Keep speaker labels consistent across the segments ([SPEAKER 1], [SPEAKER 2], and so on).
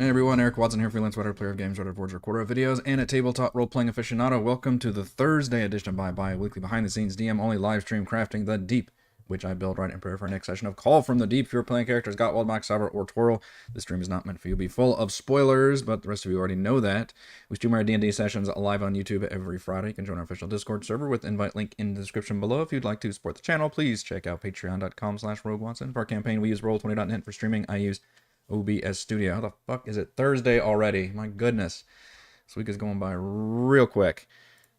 [SPEAKER 1] Hey everyone, Eric Watson here, freelance writer, player of games, writer of boards, recorder of videos, and a tabletop role-playing aficionado. Welcome to the Thursday edition of Bye Weekly behind-the-scenes DM-only live stream crafting the Deep, which I build right and prepare for our next session of Call from the Deep. If you're playing characters Gottwald, Max Saber, or Twirl, this stream is not meant for you to be full of spoilers, but the rest of you already know that. We stream our D&D sessions live on YouTube every Friday. You can join our official Discord server with invite link in the description below. If you'd like to support the channel, please check out patreon.com/RogueWatson. For our campaign, we use Roll20.net. For streaming, I use OBS Studio. How the fuck is it Thursday already? My goodness. This week is going by real quick.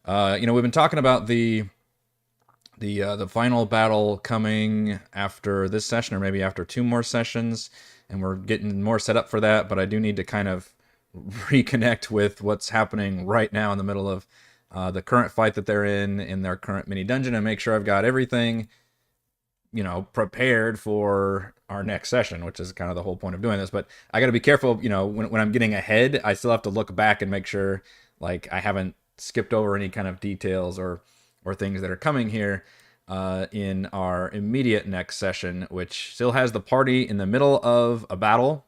[SPEAKER 1] We've been talking about the final battle coming after this session, or maybe after two more sessions, and we're getting more set up for that, but I do need to kind of reconnect with what's happening right now in the middle of the current fight that they're in their current mini dungeon, and make sure I've got everything prepared for our next session, which is kind of the whole point of doing this. But I got to be careful, when I'm getting ahead, I still have to look back and make sure, like, I haven't skipped over any kind of details or things that are coming here in our immediate next session, which still has the party in the middle of a battle.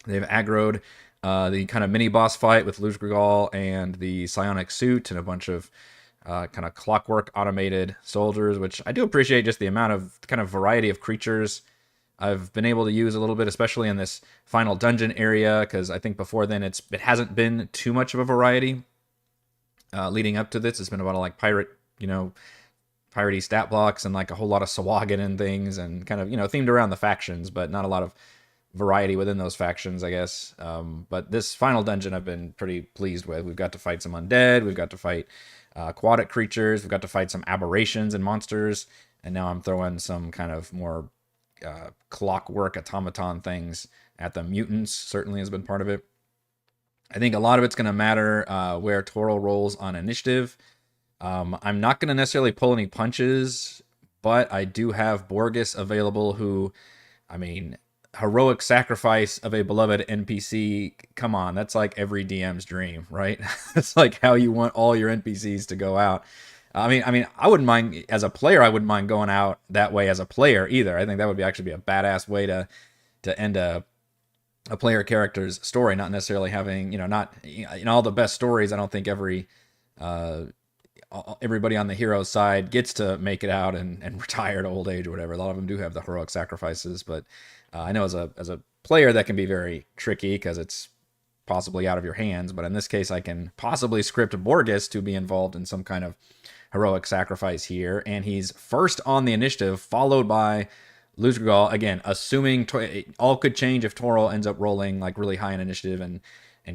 [SPEAKER 1] They've aggroed the kind of mini boss fight with Luzgrigal and the psionic suit and a bunch of kind of clockwork automated soldiers, which I do appreciate, just the amount of kind of variety of creatures I've been able to use a little bit, especially in this final dungeon area, because I think before then it hasn't been too much of a variety. Leading up to this, it's been a lot of like piratey stat blocks and like a whole lot of Sawagan and things, and kind of themed around the factions, but not a lot of variety within those factions, I guess. But this final dungeon I've been pretty pleased with. We've got to fight some undead, we've got to fight aquatic creatures, we've got to fight some aberrations and monsters, and now I'm throwing some kind of more clockwork automaton things at the mutants. Certainly has been part of it. I think a lot of it's going to matter where Toro rolls on initiative. I'm not going to necessarily pull any punches, but I do have Borges available, who, I mean, heroic sacrifice of a beloved NPC. Come on, that's like every DM's dream, right? It's like how you want all your NPCs to go out. I mean, I wouldn't mind as a player. I wouldn't mind going out that way as a player either. I think that would actually be a badass way to end a player character's story. Not necessarily having not in all the best stories. I don't think everybody on the hero's side gets to make it out and retire to old age or whatever. A lot of them do have the heroic sacrifices, but I know as a player that can be very tricky because it's possibly out of your hands. But in this case, I can possibly script Borges to be involved in some kind of heroic sacrifice here, and he's first on the initiative, followed by Luzgrigal. Again, assuming all could change if Toro ends up rolling like really high in initiative and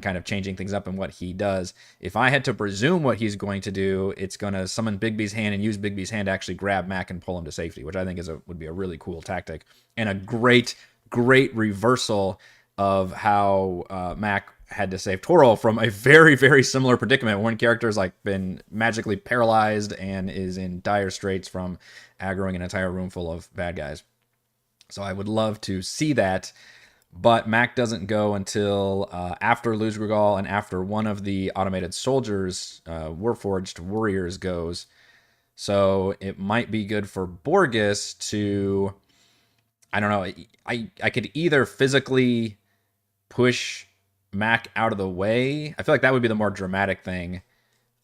[SPEAKER 1] kind of changing things up in what he does. If I had to presume what he's going to do, it's going to summon Bigby's hand and use Bigby's hand to actually grab Mac and pull him to safety, which I think would be a really cool tactic and a great reversal of how Mac had to save Toro from a very, very similar predicament. One character's like been magically paralyzed and is in dire straits from aggroing an entire room full of bad guys. So I would love to see that, but Mac doesn't go until after Luzgrigal and after one of the automated soldiers, Warforged Warriors, goes. So it might be good for Borges to, I don't know, I could either physically push Mac out of the way. I feel like that would be the more dramatic thing.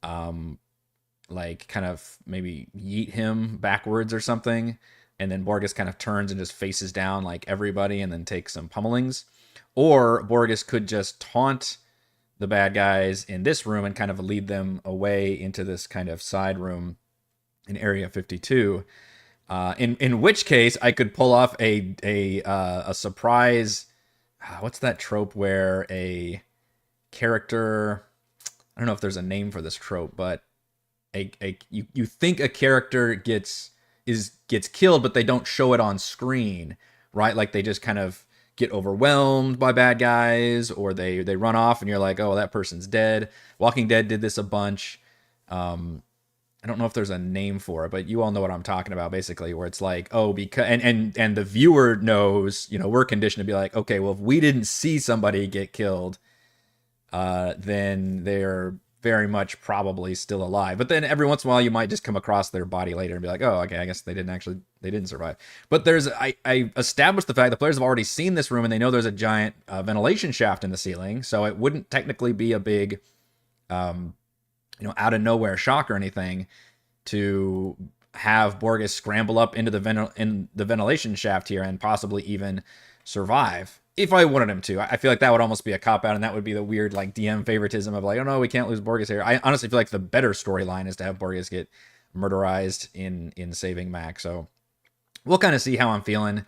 [SPEAKER 1] Like kind of maybe yeet him backwards or something, and then Borges kind of turns and just faces down like everybody and then takes some pummelings. Or Borges could just taunt the bad guys in this room and kind of lead them away into this kind of side room in Area 52. In which case I could pull off a surprise. What's that trope where a character, I don't know if there's a name for this trope, but you think a character gets killed, but they don't show it on screen, right? Like they just kind of get overwhelmed by bad guys, or they run off and you're like, oh, that person's dead. Walking Dead did this a bunch. I don't know if there's a name for it, but you all know what I'm talking about, basically, where it's like, oh, because and the viewer knows, we're conditioned to be like, okay, well, if we didn't see somebody get killed, then they're very much probably still alive. But then every once in a while, you might just come across their body later and be like, oh, okay, I guess they didn't survive. But I established the fact that players have already seen this room and they know there's a giant ventilation shaft in the ceiling. So it wouldn't technically be a big, out of nowhere shock or anything to have Borges scramble up into in the ventilation shaft here and possibly even survive. If I wanted him to, I feel like that would almost be a cop out, and that would be the weird like DM favoritism of like, oh no, we can't lose Borges here. I honestly feel like the better storyline is to have Borges get murderized in saving Mac. So we'll kind of see how I'm feeling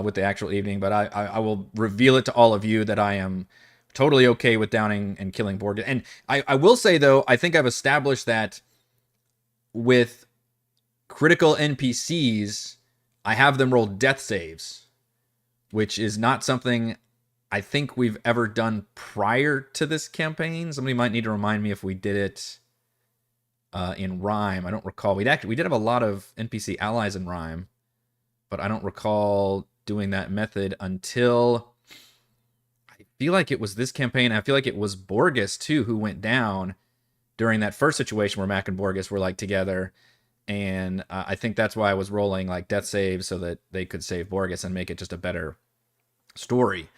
[SPEAKER 1] with the actual evening, but I will reveal it to all of you that I am totally okay with downing and killing Borges. And I will say though, I think I've established that with critical NPCs, I have them roll death saves, which is not something I think we've ever done prior to this campaign. Somebody might need to remind me if we did it in Rime. I don't recall. We did have a lot of NPC allies in Rime, but I don't recall doing that method until I feel like it was this campaign. I feel like it was Borges too who went down during that first situation where Mac and Borges were like together. And I think that's why I was rolling like death saves so that they could save Borges and make it just a better story.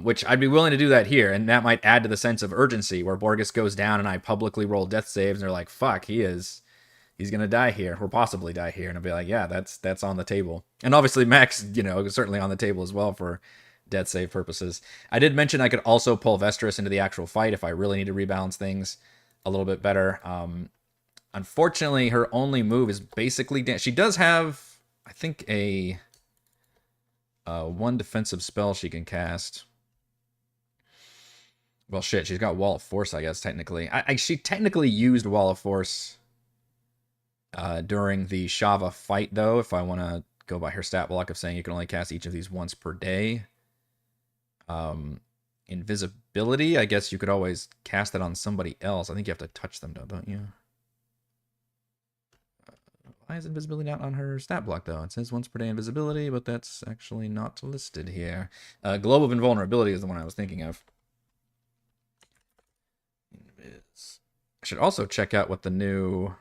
[SPEAKER 1] Which I'd be willing to do that here, and that might add to the sense of urgency where Borges goes down and I publicly roll death saves and they're like, fuck, he's gonna die here, or possibly die here. And I'll be like, yeah, that's on the table. And obviously Max, certainly on the table as well for death save purposes. I did mention I could also pull Vestris into the actual fight if I really need to rebalance things a little bit better. Unfortunately, her only move is basically she does have, I think, a one defensive spell she can cast. Well, shit, she's got Wall of Force, I guess, technically. She technically used Wall of Force during the Shava fight, though, if I want to go by her stat block of saying you can only cast each of these once per day. Invisibility, I guess you could always cast that on somebody else. I think you have to touch them, don't you? Why is invisibility not on her stat block, though? It says once per day invisibility, but that's actually not listed here. Globe of Invulnerability is the one I was thinking of. I should also check out what the new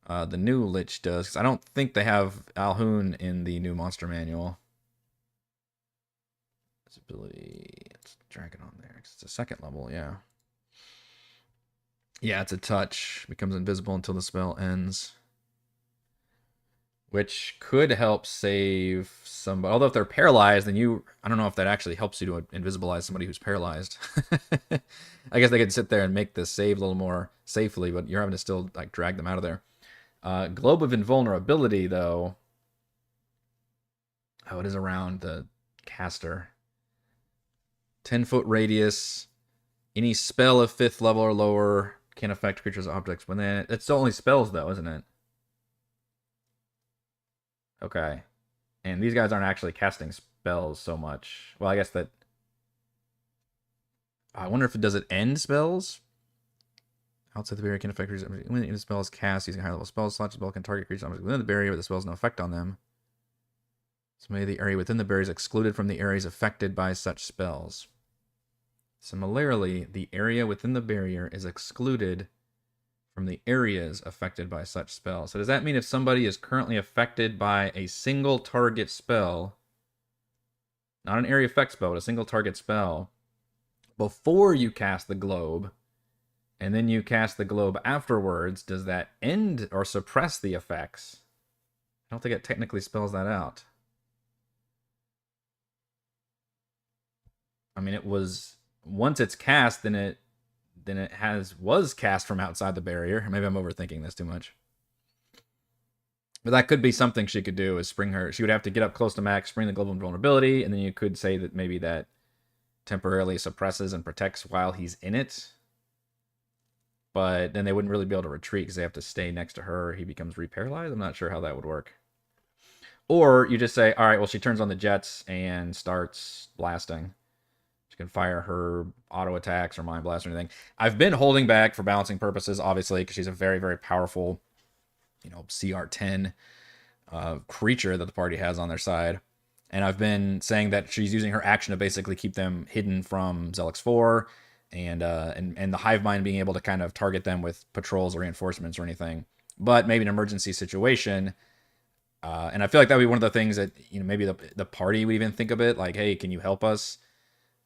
[SPEAKER 1] Lich does, because I don't think they have Alhoun in the new monster manual. Visibility, let's drag it on there. It's a second level, yeah. Yeah, it's a touch. Becomes invisible until the spell ends. Which could help save somebody. Although if they're paralyzed, then I don't know if that actually helps you to invisibilize somebody who's paralyzed. I guess they could sit there and make the save a little more safely, but you're having to still like drag them out of there. Globe of Invulnerability, though. Oh, it is around the caster. 10-foot radius. Any spell of 5th level or lower can affect creatures or objects. When it's only spells, though, isn't it? Okay. And these guys aren't actually casting spells so much. Well, I guess that... I wonder if it does it end spells? Outside the barrier can affect creatures. When the spell is cast using higher level spells, slots spell can target creatures within the barrier, but the spell has no effect on them. So maybe the area within the barrier is excluded from the areas affected by such spells. Similarly, the area within the barrier is excluded from the areas affected by such spells. So does that mean if somebody is currently affected by a single target spell, not an area effect spell, but a single target spell, before you cast the globe, and then you cast the globe afterwards, does that end or suppress the effects? I don't think it technically spells that out. I mean, it was... Once it's cast, then it was cast from outside the barrier. Maybe I'm overthinking this too much. But that could be something she could do, is spring her... She would have to get up close to Max, spring the global invulnerability, and then you could say that maybe that temporarily suppresses and protects while he's in it. But then they wouldn't really be able to retreat because they have to stay next to her. He becomes reparalyzed. I'm not sure how that would work. Or you just say, all right, well, she turns on the jets and starts blasting. She can fire her auto attacks or mind blast or anything. I've been holding back for balancing purposes, obviously, because she's a very, very powerful, CR10 creature that the party has on their side. And I've been saying that she's using her action to basically keep them hidden from Zelix 4. and the hive mind being able to kind of target them with patrols or reinforcements or anything. But maybe an emergency situation, and I feel like that would be one of the things that maybe the party would even think of it like, hey, can you help us?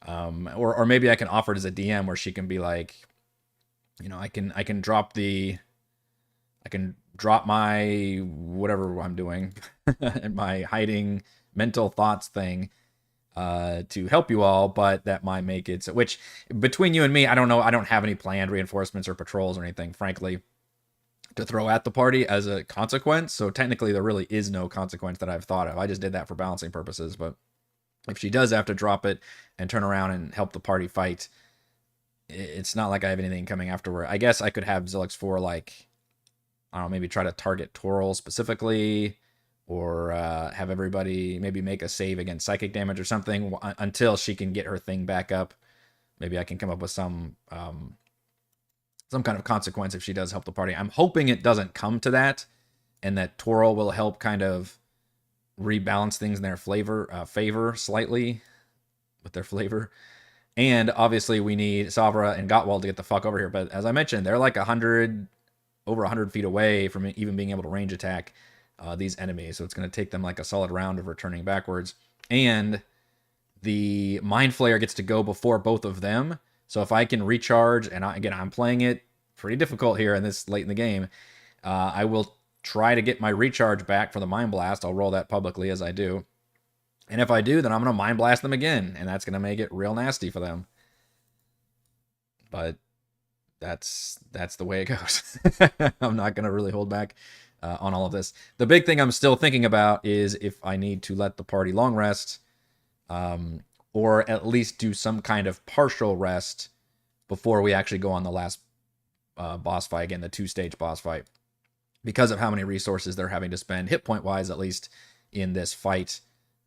[SPEAKER 1] Or maybe I can offer it as a DM where she can be like, I can drop my whatever I'm doing and my hiding mental thoughts thing to help you all, but that might make it so, which between you and me, I don't know. I don't have any planned reinforcements or patrols or anything, frankly, to throw at the party as a consequence. So technically, there really is no consequence that I've thought of. I just did that for balancing purposes. But if she does have to drop it and turn around and help the party fight, it's not like I have anything coming afterward. I guess I could have Zilix 4 like, I don't know, maybe try to target Toril specifically, or have everybody maybe make a save against psychic damage or something until she can get her thing back up. Maybe I can come up with some kind of consequence if she does help the party. I'm hoping it doesn't come to that, and that Toril will help kind of rebalance things in their favor slightly with their flavor. And obviously we need Savra and Gottwald to get the fuck over here. But as I mentioned, they're like over 100 feet away from even being able to range attack these enemies. So it's going to take them like a solid round of returning backwards. And the Mind Flayer gets to go before both of them. So if I can recharge, and I'm playing it pretty difficult here in this late in the game, I will try to get my recharge back for the Mind Blast. I'll roll that publicly as I do. And if I do, then I'm going to Mind Blast them again, and that's going to make it real nasty for them. But that's the way it goes. I'm not going to really hold back on all of this. The big thing I'm still thinking about is if I need to let the party long rest, or at least do some kind of partial rest before we actually go on the last boss fight, again, the 2-stage boss fight, because of how many resources they're having to spend, hit point wise, at least in this fight.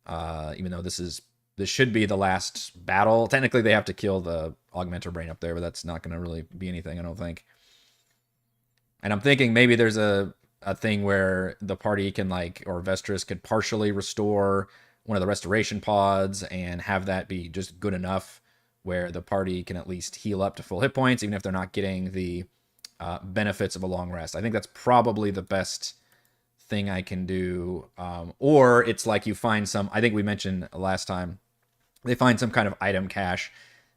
[SPEAKER 1] Even though this should be the last battle. Technically, they have to kill the Augmenter Brain up there, but that's not going to really be anything, I don't think. And I'm thinking maybe there's a thing where the party can, like, or Vestris could partially restore one of the restoration pods and have that be just good enough where the party can at least heal up to full hit points, even if they're not getting the benefits of a long rest. I think that's probably the best thing I can do. Or it's like you find some, I think we mentioned last time, they find some kind of item cache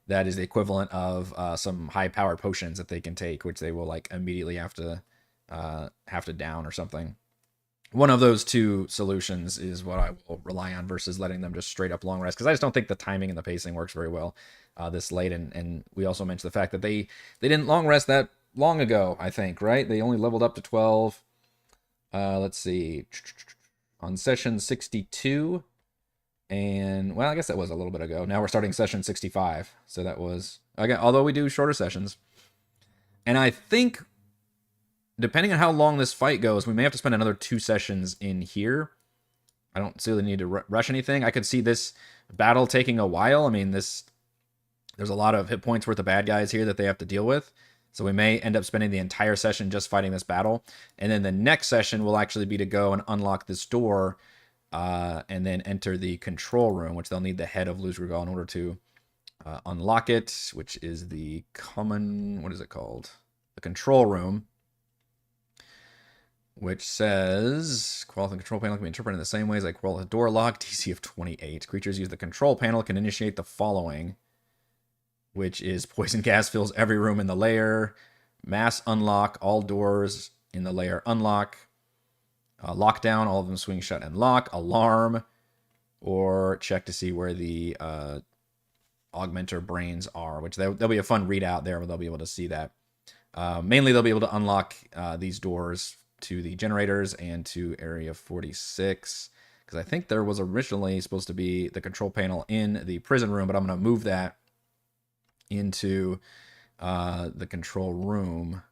[SPEAKER 1] that is the equivalent of some high powered potions that they can take, which they will like immediately have to down or something. One of those two solutions is what I will rely on versus letting them just straight up long rest, because I just don't think the timing and the pacing works very well this late. And we also mentioned the fact that they didn't long rest that long ago, I think, right? They only leveled up to 12. Let's see, on session 62, and well, I guess that was a little bit ago. Now we're starting session 65, so that was, again, although we do shorter sessions. And I think, depending on how long this fight goes, we may have to spend another 2 sessions in here. I don't see the need to rush anything. I could see this battle taking a while. I mean, there's a lot of hit points worth of bad guys here that they have to deal with. So we may end up spending the entire session just fighting this battle. And then the next session will actually be to go and unlock this door and then enter the control room, which they'll need the head of Luzrugal in order to unlock it, which is the common, what is it called? The control room, which says, Qualith and control panel can be interpreted in the same ways like Qualith door lock, DC of 28. Creatures use the control panel can initiate the following, which is poison gas fills every room in the lair, mass unlock, all doors in the lair unlock, lockdown, all of them swing shut and lock, alarm, or check to see where the augmenter brains are, which there'll be a fun readout there where they'll be able to see that. Mainly they'll be able to unlock these doors to the generators and to area 46, because I think there was originally supposed to be the control panel in the prison room, but I'm going to move that into the control room.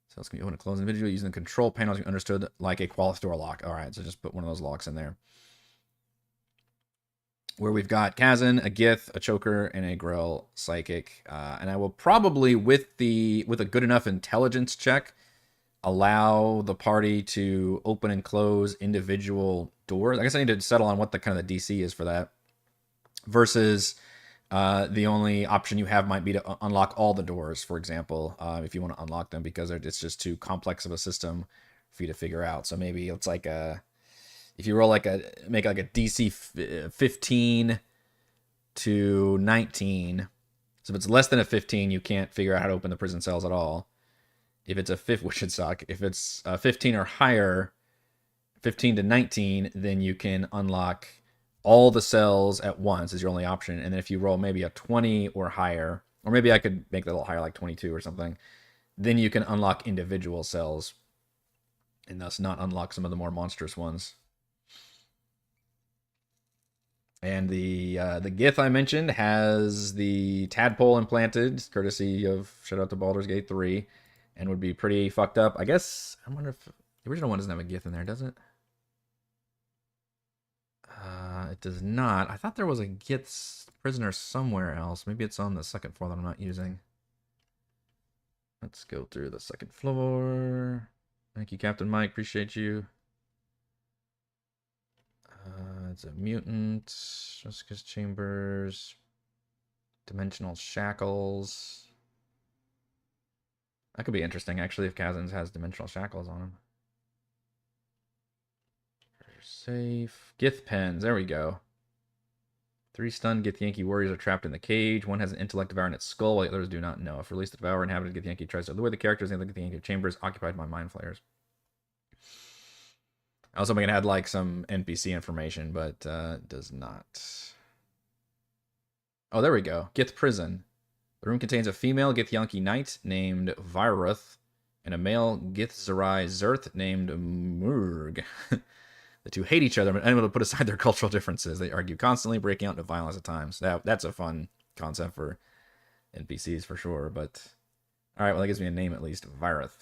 [SPEAKER 1] So it's going to be open and close individually using the control panel as you understood like a Qualith door lock. All right, so just put one of those locks in there. Where we've got Kazan, a Gith, a Choker, and a Grell Psychic. And I will probably, with a good enough intelligence check, allow the party to open and close individual doors. I guess I need to settle on what the kind of the DC is for that. Versus The only option you have might be to unlock all the doors, for example, if you want to unlock them, because it's just too complex of a system for you to figure out. So maybe it's like if you roll like make like a DC 15 to 19. So if it's less than a 15, you can't figure out how to open the prison cells at all. If it's a fifth, which should suck. If it's 15 or higher, 15 to 19, then you can unlock all the cells at once is your only option. And then if you roll maybe a 20 or higher, or maybe I could make that a little higher, like 22 or something, then you can unlock individual cells and thus not unlock some of the more monstrous ones. And the Gith I mentioned has the tadpole implanted, courtesy of shout out to Baldur's Gate 3, and would be pretty fucked up. I guess I wonder if the original one doesn't have a Gith in there, does it? It does not. I thought there was a Gith prisoner somewhere else. Maybe it's on the second floor that I'm not using. Let's go through the second floor. Thank you, Captain Mike. Appreciate you. It's a mutant. Jessica's Chambers. Dimensional Shackles. That could be interesting, actually, if Kazan's has Dimensional Shackles on him. Safe. Gith pens. There we go. 3 stunned Githyanki warriors are trapped in the cage. One has an intellect devouring its skull, while the others do not know. If released, the devourer inhabited Githyanki tries to lure the characters in the Githyanki chambers occupied by mind flayers. I was hoping it had like some NPC information, but it does not. Oh, there we go. Gith prison. The room contains a female Githyanki knight named Vyruth and a male Githzerai Zerth named Murg. The two hate each other, but unable to put aside their cultural differences. They argue constantly, breaking out into violence at times. That's a fun concept for NPCs for sure. But all right, well, that gives me a name at least. Vyruth.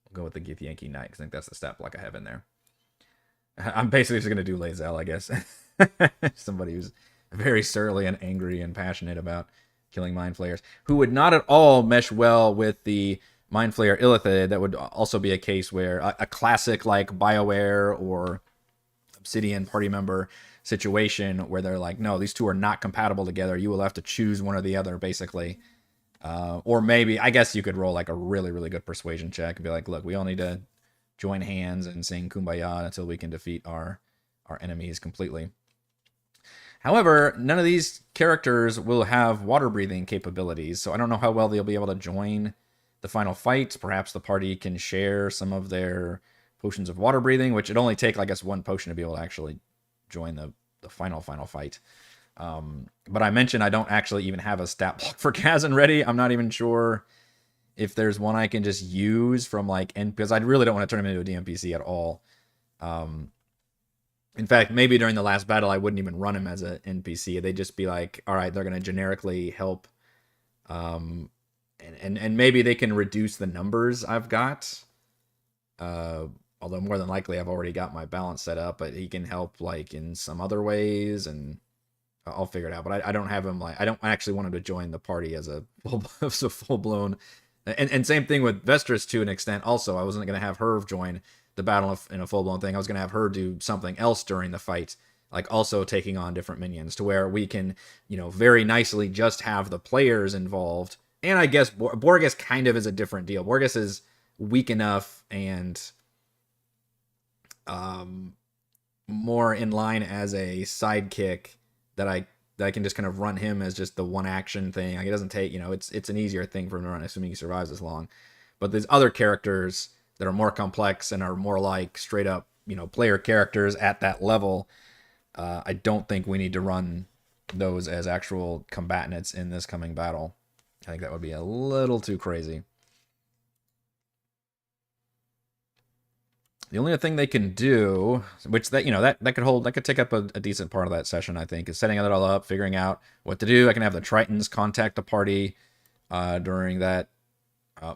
[SPEAKER 1] We'll go with the Githyanki knight because I think that's the stat block I have in there. I'm basically just going to do Lae'zel, I guess. Somebody who's very surly and angry and passionate about killing mind flayers, who would not at all mesh well with the mind flayer Illithid. That would also be a case where a classic like BioWare or Obsidian party member situation where they're like, no, these two are not compatible together. You will have to choose one or the other, basically. Or maybe, I guess you could roll like a really, really good persuasion check and be like, look, we all need to join hands and sing Kumbaya until we can defeat our enemies completely. However, none of these characters will have water breathing capabilities, so I don't know how well they'll be able to join the final fight. Perhaps the party can share some of their potions of water breathing, which it'd only take, I guess, one potion to be able to actually join the final fight. But I mentioned I don't actually even have a stat block for Kazan ready. I'm not even sure if there's one I can just use from like, because I really don't want to turn him into a DMPC at all. In fact, maybe during the last battle, I wouldn't even run him as an NPC. They'd just be like, all right, they're going to generically help. And maybe they can reduce the numbers I've got. Although more than likely I've already got my balance set up, but he can help like in some other ways, and I'll figure it out. But I don't have him like, I don't actually want him to join the party as a full blown. And same thing with Vestris to an extent. Also, I wasn't going to have her join the battle in a full blown thing. I was going to have her do something else during the fight, like also taking on different minions, to where we can, very nicely just have the players involved. And I guess Borges kind of is a different deal. Borges is weak enough and more in line as a sidekick that I can just kind of run him as just the one action thing. Like, it doesn't take, it's an easier thing for him to run, assuming he survives as long. But there's other characters that are more complex and are more like straight up, player characters at that level. I don't think we need to run those as actual combatants in this coming battle. I think that would be a little too crazy. The only other thing they can do, which that could take up a decent part of that session, I think, is setting it all up, figuring out what to do. I can have the Tritons contact the party during that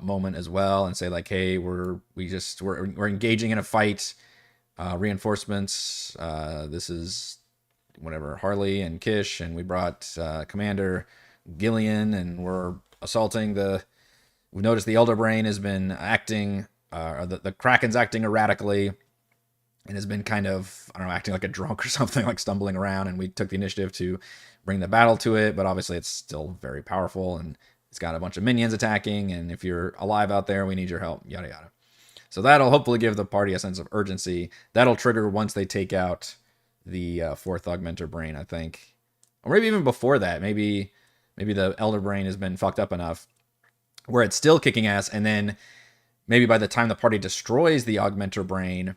[SPEAKER 1] moment as well, and say like, hey, we're engaging in a fight. Reinforcements. This is whatever, Harley and Kish, and we brought Commander Gillian, and we're assaulting we noticed the Elder Brain has been acting. The Kraken's acting erratically. and has been kind of, I don't know, acting like a drunk or something, like stumbling around. And we took the initiative to bring the battle to it, but obviously it's still very powerful and it's got a bunch of minions attacking. And if you're alive out there, we need your help, yada yada. So that'll hopefully give the party a sense of urgency. That'll trigger once they take out the fourth augmenter brain, I think, or maybe even before that. Maybe the elder brain has been fucked up enough where it's still kicking ass, and then maybe by the time the party destroys the augmenter brain,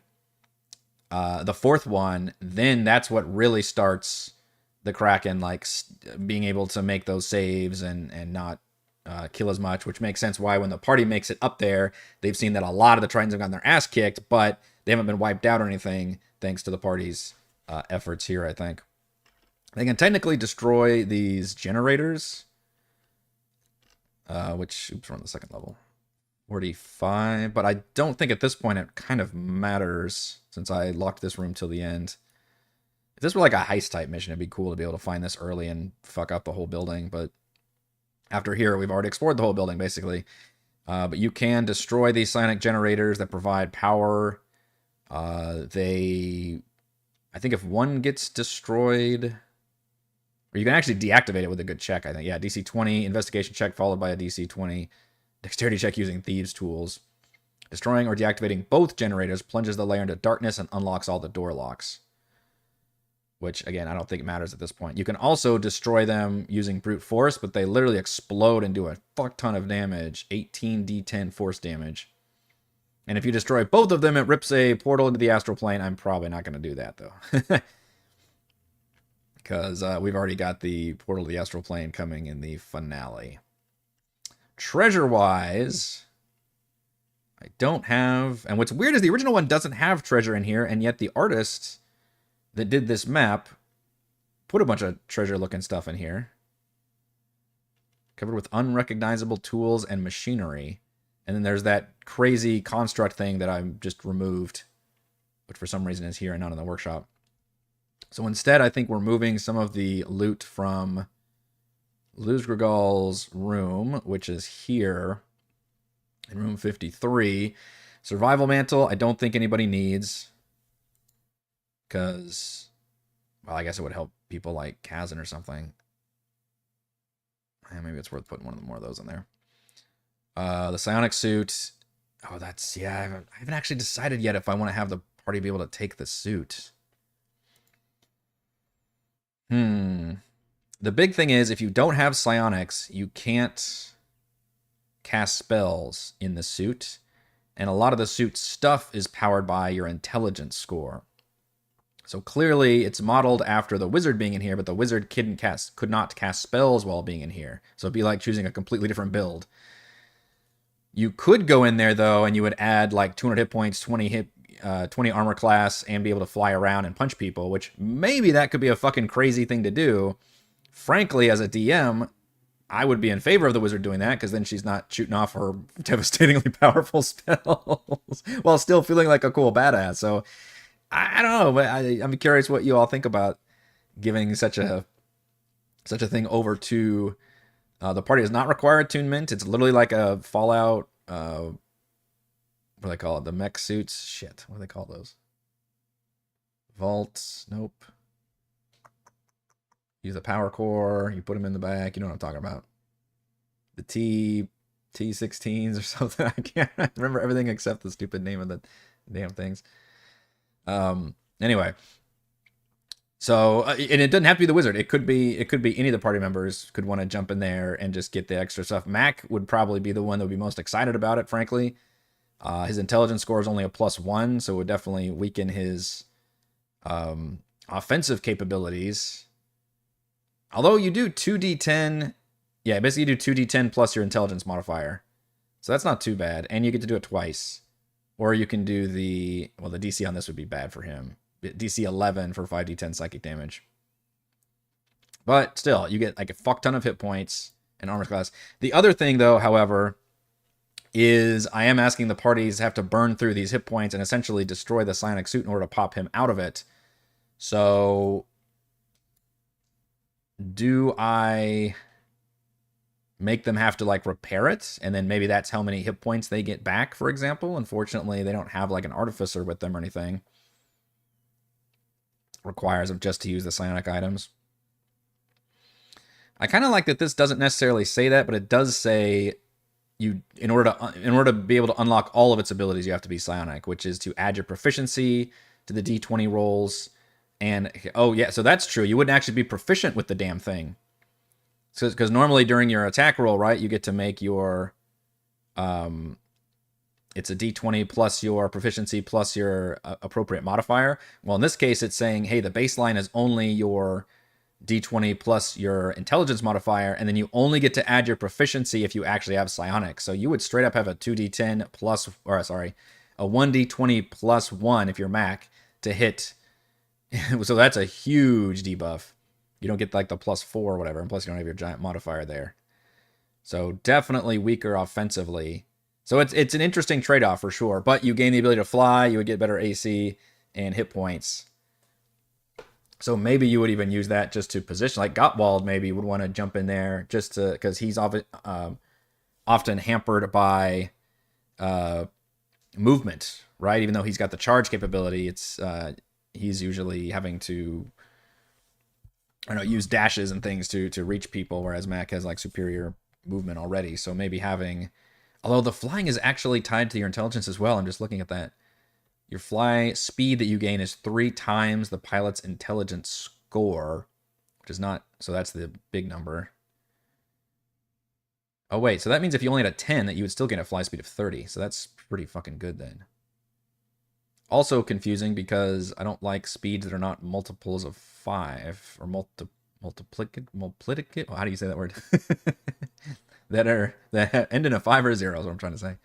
[SPEAKER 1] the fourth one, then that's what really starts the Kraken like being able to make those saves and not kill as much, which makes sense why when the party makes it up there, they've seen that a lot of the Tritons have gotten their ass kicked, but they haven't been wiped out or anything thanks to the party's efforts here, I think. They can technically destroy these generators, which, oops, we're on the second level. 45, but I don't think at this point it kind of matters since I locked this room till the end. If this were like a heist type mission, it'd be cool to be able to find this early and fuck up the whole building, but after here, we've already explored the whole building, basically. But you can destroy these psionic generators that provide power. I think if one gets destroyed, or you can actually deactivate it with a good check, I think. Yeah, DC 20, investigation check followed by a DC 20, dexterity check using thieves' tools. Destroying or deactivating both generators plunges the layer into darkness and unlocks all the door locks. Which, again, I don't think matters at this point. You can also destroy them using brute force, but they literally explode and do a fuck ton of damage. 18d10 force damage. And if you destroy both of them, it rips a portal into the astral plane. I'm probably not going to do that, though. Because we've already got the portal to the astral plane coming in the finale. Treasure-wise, I don't have... And what's weird is the original one doesn't have treasure in here, and yet the artist that did this map put a bunch of treasure-looking stuff in here. Covered with unrecognizable tools and machinery. And then there's that crazy construct thing that I've just removed, which for some reason is here and not in the workshop. So instead, I think we're moving some of the loot from Luz Grigal's room, which is here in room 53. Survival mantle, I don't think anybody needs. Because, well, I guess it would help people like Kazan or something. Maybe it's worth putting one more of those in there. The psionic suit. Oh, that's, yeah, I haven't actually decided yet if I want to have the party be able to take the suit. The big thing is, if you don't have psionics, you can't cast spells in the suit. And a lot of the suit stuff is powered by your intelligence score. So clearly it's modeled after the wizard being in here, but the wizard could not cast spells while being in here. So it'd be like choosing a completely different build. You could go in there though, and you would add like 200 hit points, 20 armor class, and be able to fly around and punch people, which maybe that could be a fucking crazy thing to do. Frankly, as a DM, I would be in favor of the wizard doing that, because then she's not shooting off her devastatingly powerful spells while still feeling like a cool badass. So I don't know, but I'm curious what you all think about giving such a thing over to the party. Does not require attunement. It's literally like a Fallout. What do they call it? The mech suits. Shit, what do they call those? Vaults. Nope. Use a power core. You put them in the back. You know what I'm talking about. The T16s or something. I can't remember everything except the stupid name of the damn things. Anyway, so and it doesn't have to be the wizard. It could be any of the party members could want to jump in there and just get the extra stuff. Mac would probably be the one that would be most excited about it, frankly. His intelligence score is only a +1, so it would definitely weaken his offensive capabilities. Although you do 2d10, yeah, basically you do 2d10 plus your intelligence modifier, so that's not too bad, and you get to do it twice. Or you can do the DC on this would be bad for him. DC 11 for 5d10 psychic damage. But still, you get like a fuck ton of hit points and armor class. The other thing, though, however, is I am asking the parties have to burn through these hit points and essentially destroy the psionic suit in order to pop him out of it. So do I make them have to like repair it, and then maybe that's how many hit points they get back, for example? Unfortunately, they don't have like an artificer with them or anything. requires of just to use the psionic items. I kind of like that this doesn't necessarily say that, but it does say you in order to be able to unlock all of its abilities, you have to be psionic, which is to add your proficiency to the D20 rolls. And oh yeah, so that's true. You wouldn't actually be proficient with the damn thing. So because normally during your attack roll, right, you get to make your it's a D20 plus your proficiency plus your appropriate modifier. Well, in this case, it's saying, hey, the baseline is only your D20 plus your intelligence modifier, and then you only get to add your proficiency if you actually have psionic. So you would straight up have a 2D10 plus, or sorry, a 1D20 plus 1 if you're Mac to hit. So that's a huge debuff. You don't get like the plus 4 or whatever, and plus you don't have your giant modifier there. So definitely weaker offensively. So it's an interesting trade-off for sure. But you gain the ability to fly, you would get better AC and hit points. So maybe you would even use that just to position. Like Gottwald maybe would want to jump in there just to, because he's often hampered by movement, right? Even though he's got the charge capability, it's he's usually having to, I don't know, use dashes and things to reach people, whereas Mac has like superior movement already. So maybe having, although the flying is actually tied to your intelligence as well. I'm just looking at that. Your fly speed that you gain is 3 times the pilot's intelligence score, which is not, so that's the big number. Oh wait, so that means if you only had a 10 that you would still get a fly speed of 30. So that's pretty fucking good then. Also confusing because I don't like speeds that are not multiples of 5 or multiplicative. Oh, how do you say that word? that end in a 5 or a 0 is what I'm trying to say.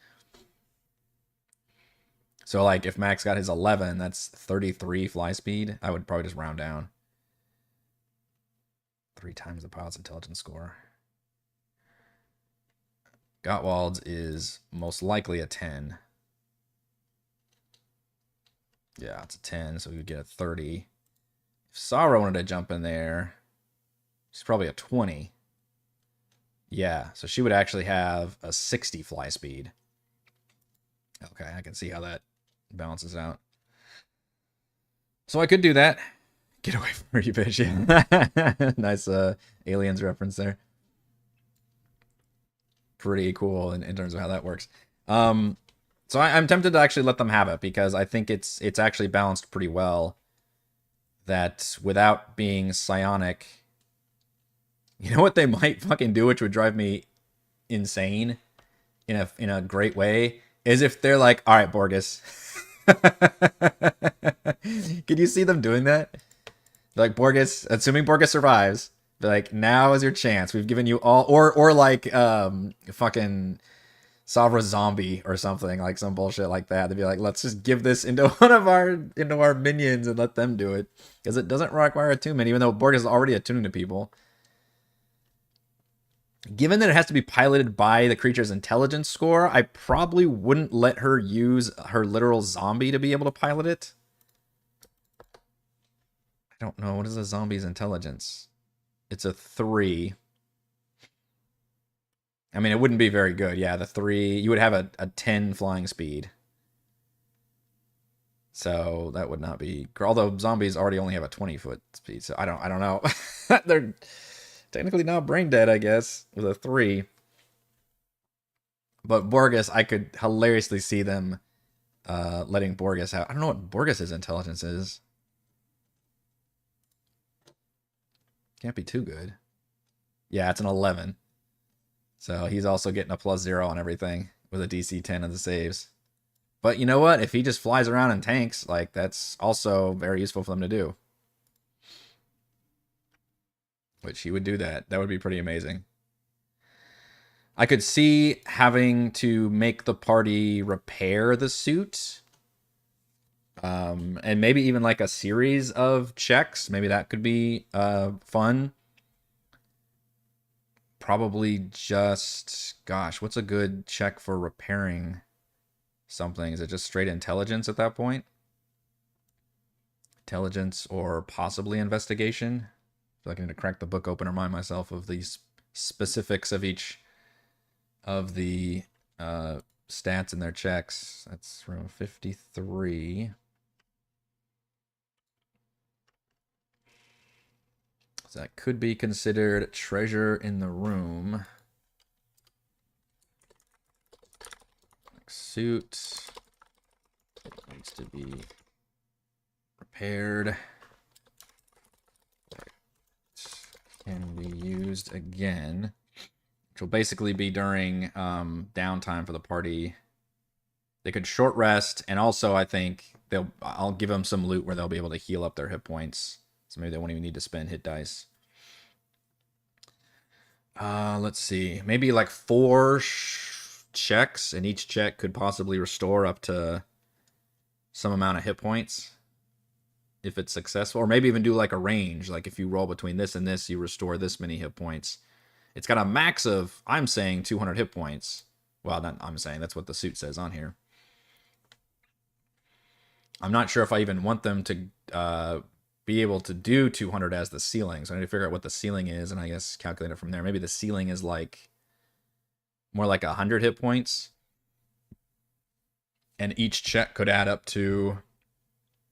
[SPEAKER 1] So like if Max got his 11, that's 33 fly speed. I would probably just round down. 3 times the pilot's intelligence score. Gottwald's is most likely a 10. Yeah, it's a 10, so we would get a 30. If Sarah wanted to jump in there, she's probably a 20. Yeah, so she would actually have a 60 fly speed. Okay, I can see how that balances out. So I could do that. Get away from her, you bitch. Yeah. Nice Aliens reference there. Pretty cool in terms of how that works. So I'm tempted to actually let them have it because I think it's actually balanced pretty well. That without being psionic, you know what they might fucking do, which would drive me insane in a great way, is if they're like, all right, Borges. Can you see them doing that? Like Borges, assuming Borges survives, like now is your chance. We've given you all, or like fucking Savra zombie or something, like some bullshit like that. They'd be like, let's just give this into our minions and let them do it because it doesn't require attunement, even though Borges is already attuning to people. Given that it has to be piloted by the creature's intelligence score, I probably wouldn't let her use her literal zombie to be able to pilot it. I don't know. What is a zombie's intelligence? It's a 3. I mean, it wouldn't be very good. Yeah, the 3. You would have a 10 flying speed. So that would not be... Although zombies already only have a 20-foot speed. So I don't know. They're technically not brain dead, I guess, with a 3. But Borges, I could hilariously see them letting Borges have... I don't know what Borges' intelligence is. Can't be too good. Yeah, it's an 11. So he's also getting a +0 on everything with a DC 10 of the saves. But you know what? If he just flies around in tanks, like that's also very useful for them to do. Which he would do that. That would be pretty amazing. I could see having to make the party repair the suit. And maybe even like a series of checks. Maybe that could be fun. Probably just, gosh, what's a good check for repairing something? Is it just straight intelligence at that point? Intelligence or possibly investigation? I feel like I need to crack the book open and remind myself of these specifics of each of the stats in their checks. That's room 53. So that could be considered treasure in the room. Suit needs to be repaired. Can be used again, which will basically be during downtime for the party. They could short rest, and also I think I'll give them some loot where they'll be able to heal up their hit points. So maybe they won't even need to spend hit dice. Let's see. Maybe like 4 checks, and each check could possibly restore up to some amount of hit points if it's successful. Or maybe even do like a range. Like if you roll between this and this, you restore this many hit points. It's got a max of, I'm saying, 200 hit points. Well, not I'm saying, that's what the suit says on here. I'm not sure if I even want them to be able to do 200 as the ceiling. So I need to figure out what the ceiling is, and I guess calculate it from there. Maybe the ceiling is like more like 100 hit points. And each check could add up to,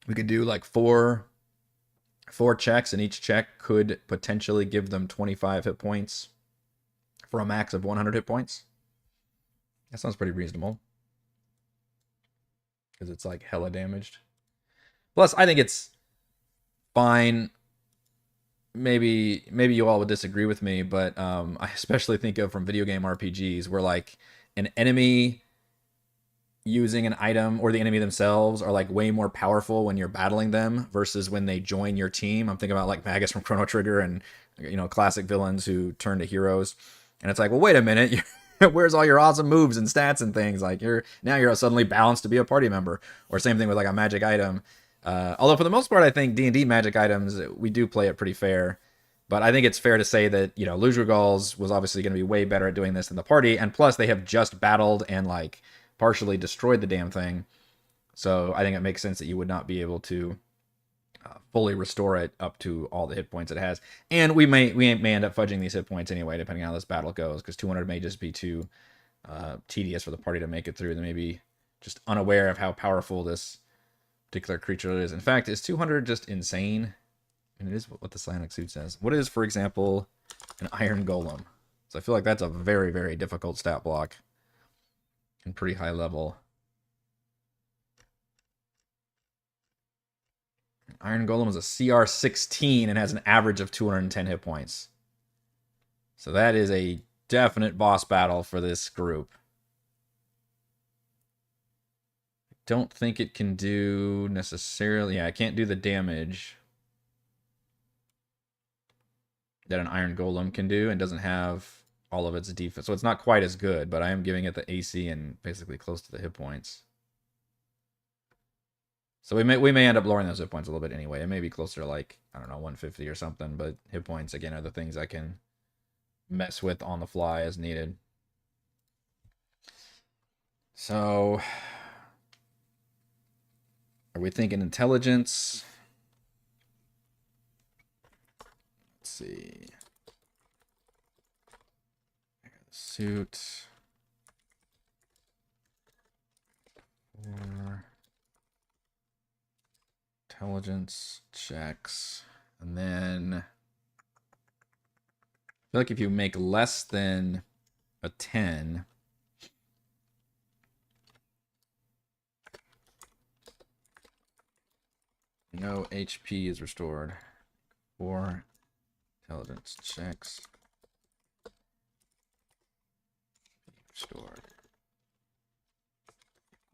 [SPEAKER 1] we could do like four checks, and each check could potentially give them 25 hit points for a max of 100 hit points. That sounds pretty reasonable, because it's like hella damaged. Plus, I think it's fine. Maybe you all would disagree with me, but I especially think of from video game RPGs where like an enemy using an item or the enemy themselves are like way more powerful when you're battling them versus when they join your team. I'm thinking about like Magus from Chrono Trigger and, you know, classic villains who turn to heroes. And it's like, well, wait a minute. Where's all your awesome moves and stats and things? Like you're suddenly balanced to be a party member. Or same thing with like a magic item. Although for the most part, I think D&D magic items, we do play it pretty fair. But I think it's fair to say that, you know, Luzhugals was obviously going to be way better at doing this than the party. And plus, they have just battled and like partially destroyed the damn thing. So I think it makes sense that you would not be able to fully restore it up to all the hit points it has. And we may end up fudging these hit points anyway, depending on how this battle goes, because 200 may just be too tedious for the party to make it through. They may be just unaware of how powerful this particular creature is. In fact, is 200 just insane? And it is what the Psionic Suit says. What is, for example, an Iron Golem? So I feel like that's a very, very difficult stat block and pretty high level. Iron Golem is a CR 16 and has an average of 210 hit points. So that is a definite boss battle for this group. I don't think it can do necessarily... Yeah, I can't do the damage that an Iron Golem can do, and doesn't have all of its defense. So it's not quite as good, but I am giving it the AC and basically close to the hit points. So we may end up lowering those hit points a little bit anyway. It may be closer to like, I don't know, 150 or something, but hit points, again, are the things I can mess with on the fly as needed. So, are we thinking intelligence? Let's see. Suit. 4 intelligence checks. And then I feel like if you make less than a 10, no HP is restored. 4 intelligence checks restored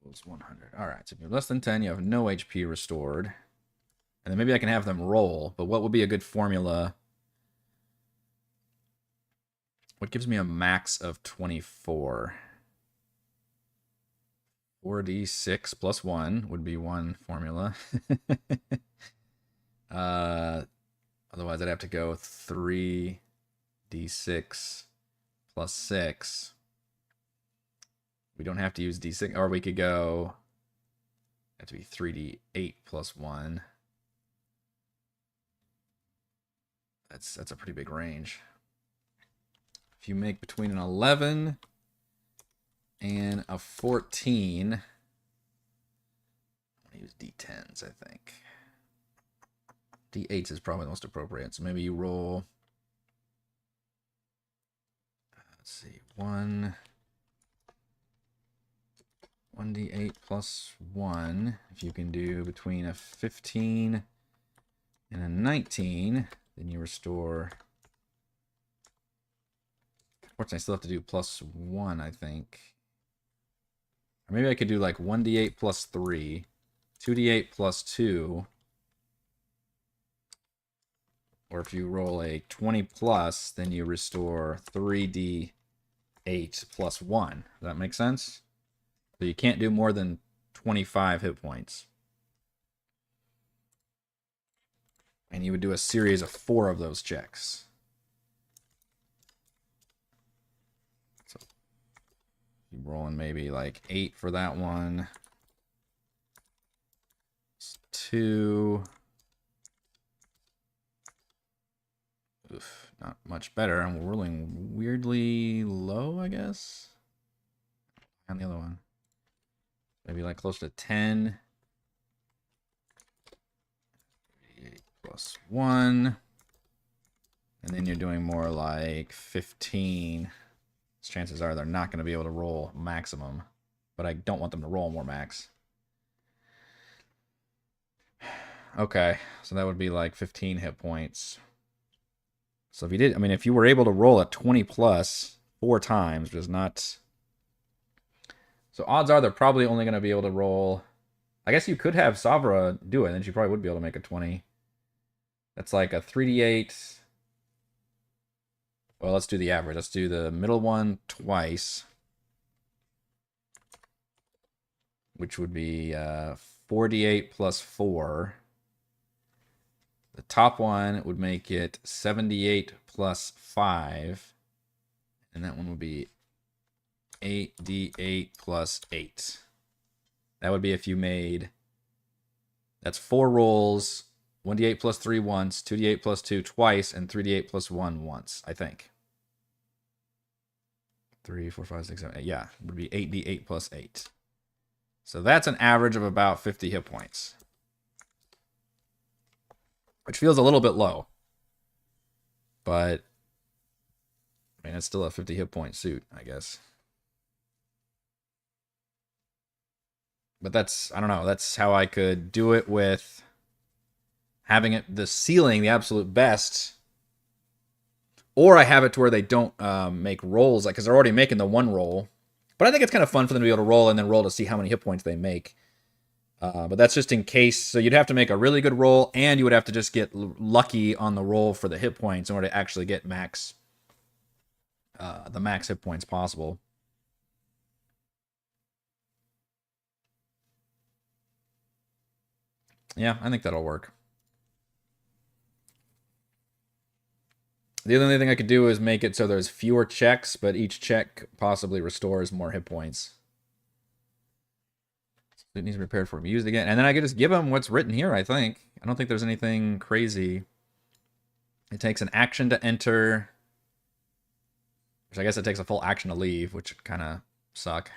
[SPEAKER 1] equals 100. All right, so if you're less than 10, you have no HP restored. And then maybe I can have them roll, but what would be a good formula? What gives me a max of 24? 4d6 plus 1 would be one formula. Otherwise, I'd have to go 3d6 plus 6. We don't have to use d6, or we could go, have to be 3d8 plus 1. That's a pretty big range. If you make between an 11 and a 14, I'm gonna use d10s, I think. D8s is probably the most appropriate. So maybe you roll. Let's see, 1d8 plus 1. If you can do between a 15 and a 19, then you restore. Unfortunately, I still have to do plus 1, I think. Or maybe I could do like 1d8 plus 3, 2d8 plus 2. Or if you roll a 20 plus, then you restore 3d8 plus 1. Does that make sense? So you can't do more than 25 hit points. And you would do a series of 4 of those checks. So you're rolling maybe like 8 for that one. 2. Oof, not much better. I'm rolling weirdly low, I guess. And the other one. Maybe like close to 10. 8 plus 1. And then you're doing more like 15. Chances are they're not going to be able to roll maximum. But I don't want them to roll more max. Okay, so that would be like 15 hit points. So if you did, I mean, if you were able to roll a 20 plus 4 times, which is not. So odds are they're probably only going to be able to roll. I guess you could have Savra do it, and then she probably would be able to make a 20. That's like a 3d8. Well, let's do the average. Let's do the middle one twice, which would be 4d8 plus 4. The top one would make it 78 plus 5. And that one would be 8d8 plus 8. That would be if you made... That's 4 rolls. 1d8 plus 3 once. 2d8 plus 2 twice. And 3d8 plus 1 once, I think. 3, 4, 5, 6, 7, 8. Yeah, it would be 8d8 plus 8. So that's an average of about 50 hit points. Which feels a little bit low. But, I mean, it's still a 50 hit point suit, I guess. But that's, I don't know, that's how I could do it with having it, the ceiling, the absolute best. Or I have it to where they don't make rolls, like, because they're already making the 1 roll. But I think it's kind of fun for them to be able to roll and then roll to see how many hit points they make. But that's just in case. So you'd have to make a really good roll, and you would have to just get lucky on the roll for the hit points in order to actually get max, the max hit points possible. Yeah, I think that'll work. The only thing I could do is make it so there's fewer checks, but each check possibly restores more hit points. It needs to be prepared for him used again. And then I could just give him what's written here, I think. I don't think there's anything crazy. It takes an action to enter. Which I guess it takes a full action to leave, which kind of suck.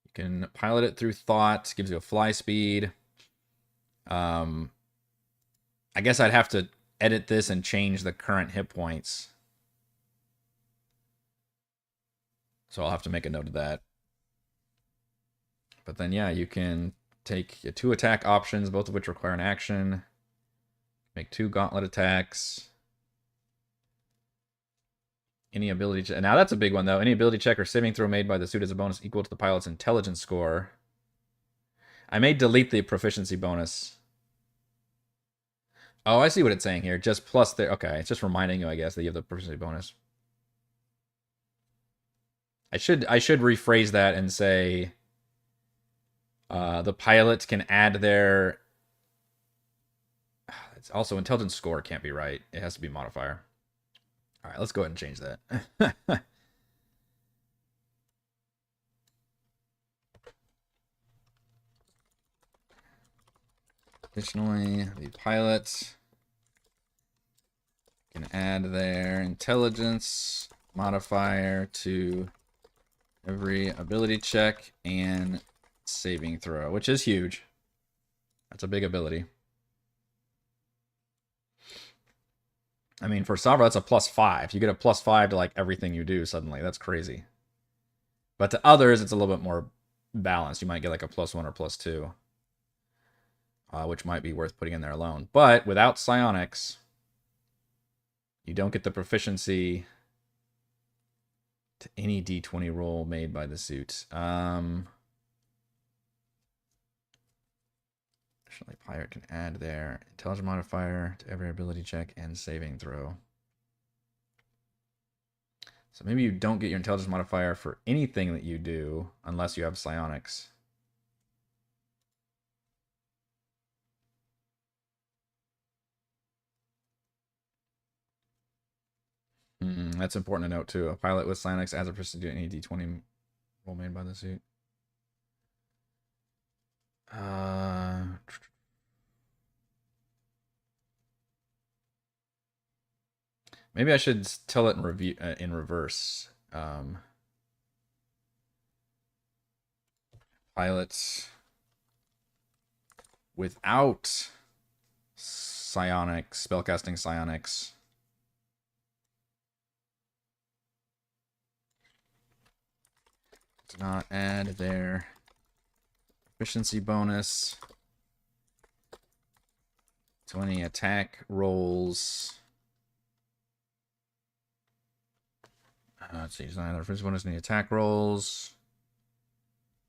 [SPEAKER 1] You can pilot it through thought. Gives you a fly speed. I guess I'd have to edit this and change the current hit points. So I'll have to make a note of that. But then, yeah, you can take 2 attack options, both of which require an action. Make 2 gauntlet attacks. Any ability check. Now, that's a big one, though. Any ability check or saving throw made by the suit is a bonus equal to the pilot's intelligence score. I may delete the proficiency bonus. Oh, I see what it's saying here. Just plus the... Okay, it's just reminding you, I guess, that you have the proficiency bonus. I should rephrase that and say... the pilot can add their... It's also intelligence score can't be right. It has to be modifier. All right, let's go ahead and change that. Additionally, the pilot can add their intelligence modifier to every ability check and saving throw, which is huge. That's a big ability. I mean, for Sabra, that's a +5. You get a +5 to like everything you do suddenly. That's crazy. But to others, it's a little bit more balanced. You might get like a +1 or +2, which might be worth putting in there alone. But without psionics, you don't get the proficiency to any d20 roll made by the suit. Additionally, pirate can add their intelligence modifier to every ability check and saving throw. So maybe you don't get your intelligence modifier for anything that you do unless you have psionics. That's important to note too. A pilot with psionics adds a proficiency to any d20 roll made by the suit. Maybe I should tell it in reverse. Pilots without psionics, spellcasting psionics, do not add their efficiency bonus to any attack rolls. Let's see, design their efficiency bonus to any attack rolls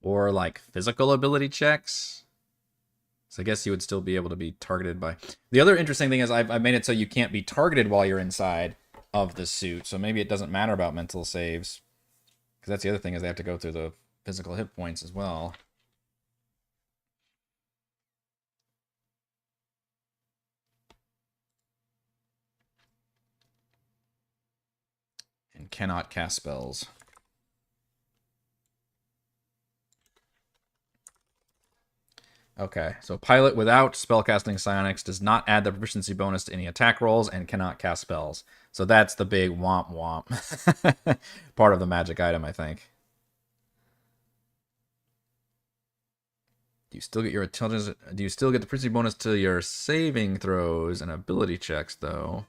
[SPEAKER 1] or like physical ability checks. So I guess you would still be able to be targeted by. The other interesting thing is I've made it so you can't be targeted while you're inside of the suit. So maybe it doesn't matter about mental saves. Because that's the other thing is they have to go through the physical hit points as well. And cannot cast spells. Okay, so pilot without spellcasting psionics does not add the proficiency bonus to any attack rolls and cannot cast spells. So that's the big womp womp part of the magic item, I think. Do you still get your intelligence? Do you still get the proficiency bonus to your saving throws and ability checks, though?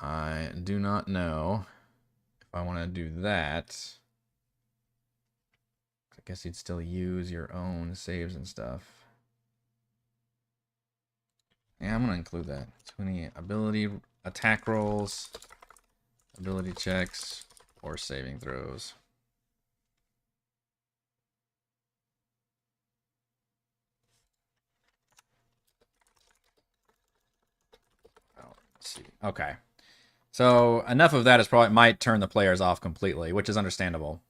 [SPEAKER 1] I do not know if I want to do that. I guess you'd still use your own saves and stuff. Yeah, I'm going to include that. 20 ability attack rolls, ability checks, or saving throws. Oh, let's see. Okay. So enough of that is probably might turn the players off completely, which is understandable.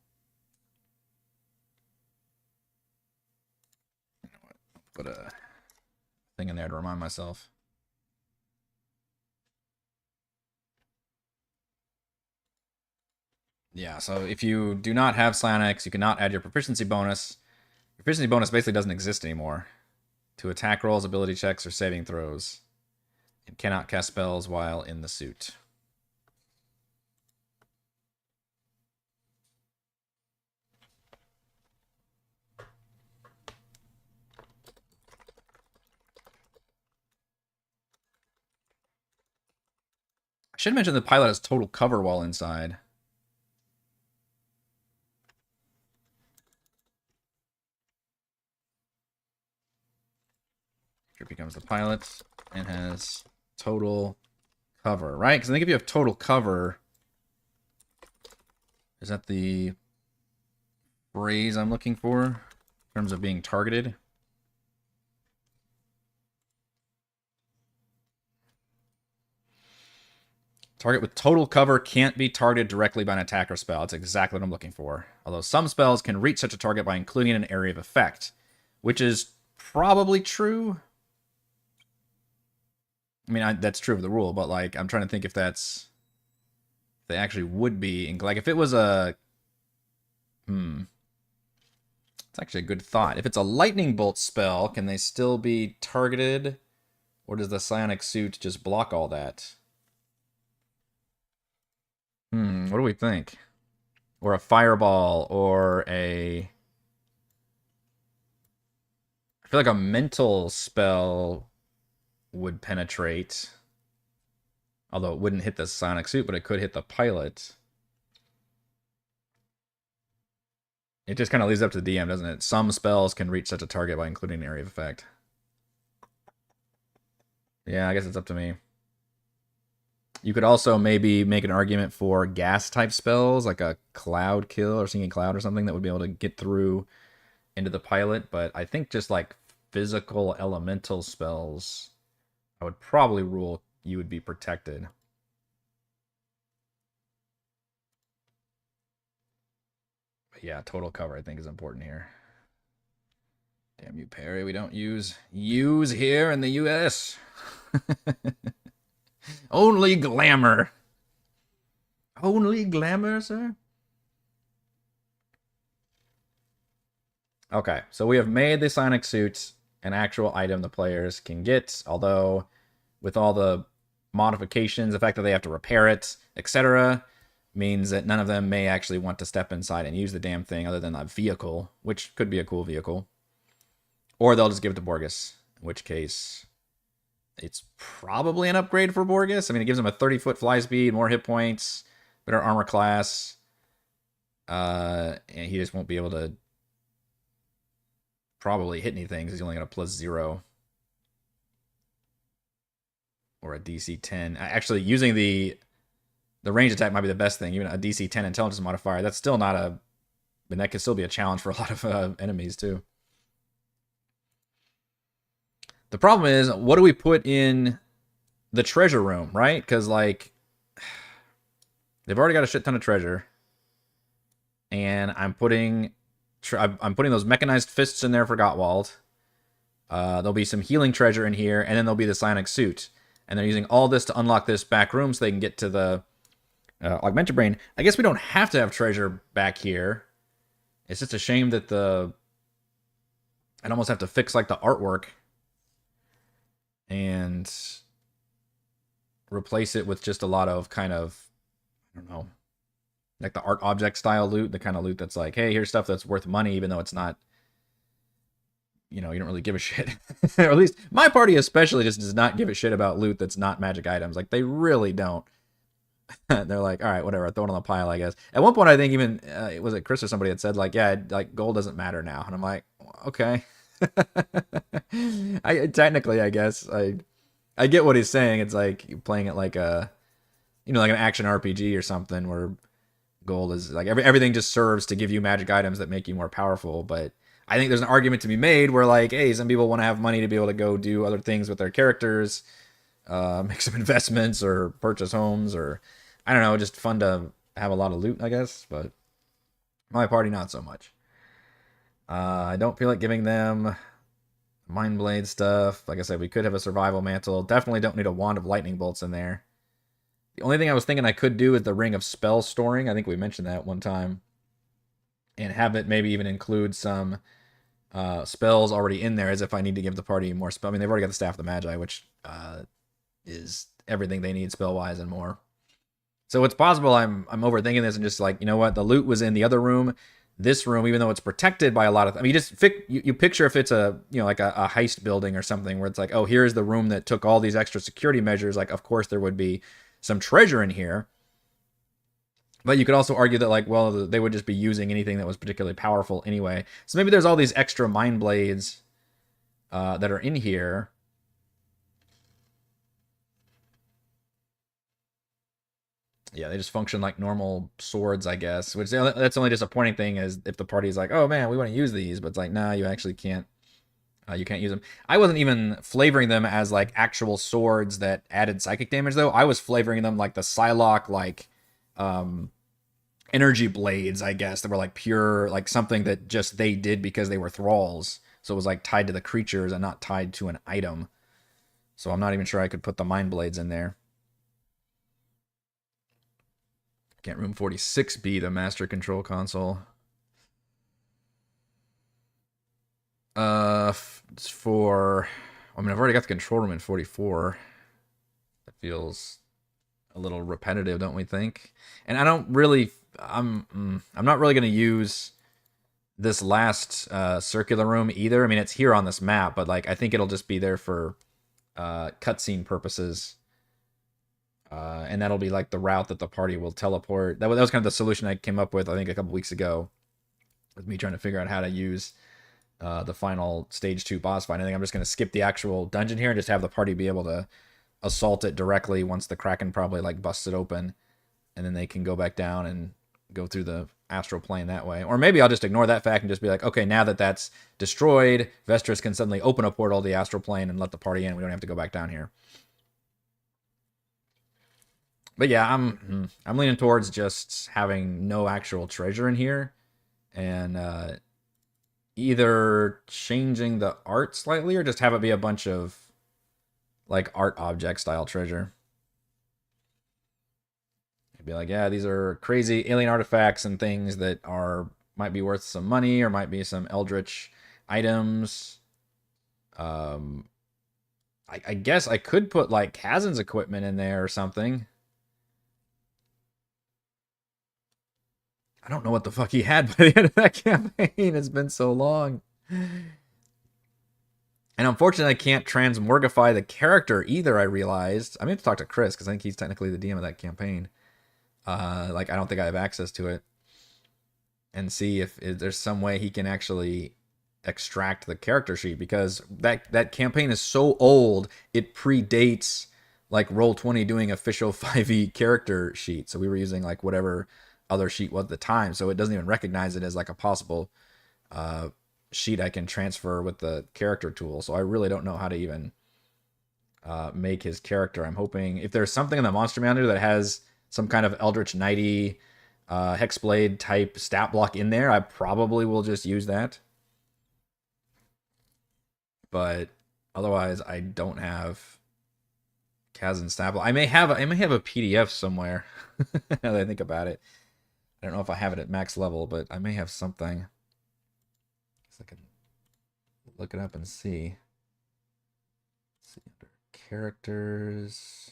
[SPEAKER 1] Put a thing in there to remind myself. Yeah, so if you do not have psionics, you cannot add your proficiency bonus. Your proficiency bonus basically doesn't exist anymore to attack rolls, ability checks, or saving throws. It cannot cast spells while in the suit. I should mention the pilot has total cover while inside. Here becomes the pilot and has total cover, right? Because I think if you have total cover, is that the phrase I'm looking for in terms of being targeted? Target with total cover can't be targeted directly by an attack or spell. That's exactly what I'm looking for. Although some spells can reach such a target by including an area of effect, which is probably true. I mean, that's true of the rule, but like I'm trying to think if that's if they actually would be like if it was a it's actually a good thought. If it's a lightning bolt spell, can they still be targeted, or does the psionic suit just block all that? What do we think? Or a fireball, or a... I feel like a mental spell would penetrate. Although it wouldn't hit the sonic suit, but it could hit the pilot. It just kind of leaves it up to the DM, doesn't it? Some spells can reach such a target by including an area of effect. Yeah, I guess it's up to me. You could also maybe make an argument for gas type spells, like a cloud kill or singing cloud or something that would be able to get through into the pilot. But I think just like physical elemental spells, I would probably rule you would be protected. But yeah, total cover I think is important here. Damn you, Perry. We don't use here in the US. Only glamour. Only glamour, sir? Okay, so we have made the Sonic suits an actual item the players can get, although with all the modifications, the fact that they have to repair it, etc., means that none of them may actually want to step inside and use the damn thing other than a vehicle, which could be a cool vehicle. Or they'll just give it to Borges, in which case it's probably an upgrade for Borges. I mean, it gives him a 30-foot fly speed, more hit points, better armor class, and he just won't be able to probably hit anything because he's only got a +0 or a DC 10. Actually, using the range attack might be the best thing. Even a DC 10 intelligence modifier, that's still not a... I mean, that could still be a challenge for a lot of enemies, too. The problem is, what do we put in the treasure room, right? Because, like, they've already got a shit ton of treasure. And I'm putting those mechanized fists in there for Gottwald. There'll be some healing treasure in here, and then there'll be the psionic suit. And they're using all this to unlock this back room so they can get to the augmented brain. I guess we don't have to have treasure back here. It's just a shame that I'd almost have to fix, like, the artwork and replace it with just a lot of kind of, I don't know, like the art object style loot, the kind of loot that's like, hey, here's stuff that's worth money, even though it's not, you know, you don't really give a shit. Or at least my party especially just does not give a shit about loot that's not magic items. Like, they really don't. They're like, all right, whatever, throw it on the pile, I guess. At one point, I think even, was it Chris or somebody had said, like, yeah, like, gold doesn't matter now. And I'm like, okay. Technically, I guess I get what he's saying. It's like playing it like a, you know, like an action RPG or something where gold is like everything just serves to give you magic items that make you more powerful. But I think there's an argument to be made where, like, hey, some people want to have money to be able to go do other things with their characters, make some investments or purchase homes, or I don't know, just fun to have a lot of loot, I guess. But my party, not so much. I don't feel like giving them Mind Blade stuff. Like I said, we could have a survival mantle. Definitely don't need a wand of lightning bolts in there. The only thing I was thinking I could do is the ring of spell storing. I think we mentioned that one time. And have it maybe even include some spells already in there, as if I need to give the party more spell. I mean, they've already got the Staff of the Magi, which is everything they need spell-wise and more. So it's possible I'm overthinking this and just like, you know what, the loot was in the other room. This room, even though it's protected by a lot of, I mean, you picture if it's a, you know, like a heist building or something where it's like, oh, here's the room that took all these extra security measures. Like, of course there would be some treasure in here. But you could also argue that, like, well, they would just be using anything that was particularly powerful anyway. So maybe there's all these extra mind blades that are in here. Yeah, they just function like normal swords, I guess. Which that's the only disappointing thing is if the party's like, oh man, we want to use these, but it's like, nah, you actually can't. You can't use them. I wasn't even flavoring them as like actual swords that added psychic damage, though. I was flavoring them like the Psylocke, like energy blades, I guess, that were like pure, like something that just they did because they were thralls. So it was like tied to the creatures and not tied to an item. So I'm not even sure I could put the mind blades in there. Can't room 46 be the master control console? It's for, I mean, I've already got the control room in 44. That feels a little repetitive, don't we think? And I don't really, I'm not really going to use this last circular room either. I mean, it's here on this map, but like I think it'll just be there for cutscene purposes. And that'll be like the route that the party will teleport. That was kind of the solution I came up with, I think, a couple weeks ago, with me trying to figure out how to use the final stage 2 boss fight. I think I'm just going to skip the actual dungeon here and just have the party be able to assault it directly once the Kraken probably like busts it open, and then they can go back down and go through the astral plane that way. Or maybe I'll just ignore that fact and just be like, okay, now that that's destroyed, Vestris can suddenly open a portal to the astral plane and let the party in. We don't have to go back down here. But yeah, I'm leaning towards just having no actual treasure in here, and either changing the art slightly or just have it be a bunch of like art object style treasure. It'd be like, yeah, these are crazy alien artifacts and things that are might be worth some money or might be some eldritch items. I guess I could put like Kazan's equipment in there or something. I don't know what the fuck he had by the end of that campaign. It's been so long. And unfortunately, I can't transmorgify the character either, I realized. I mean, to talk to Chris, because I think he's technically the DM of that campaign. Like, I don't think I have access to it. And see if there's some way he can actually extract the character sheet, because that campaign is so old, it predates, like, Roll20 doing official 5e character sheet. So we were using, like, whatever other sheet was at the time, so it doesn't even recognize it as like a possible sheet I can transfer with the character tool. So I really don't know how to even make his character. I'm hoping if there's something in the monster manual that has some kind of Eldritch Knighty Hexblade type stat block in there, I probably will just use that. But otherwise, I don't have Kazan's stat block. I may have a PDF somewhere now that I think about it. I don't know if I have it at max level, but I may have something. So I can look it up and see. Let's see, under characters.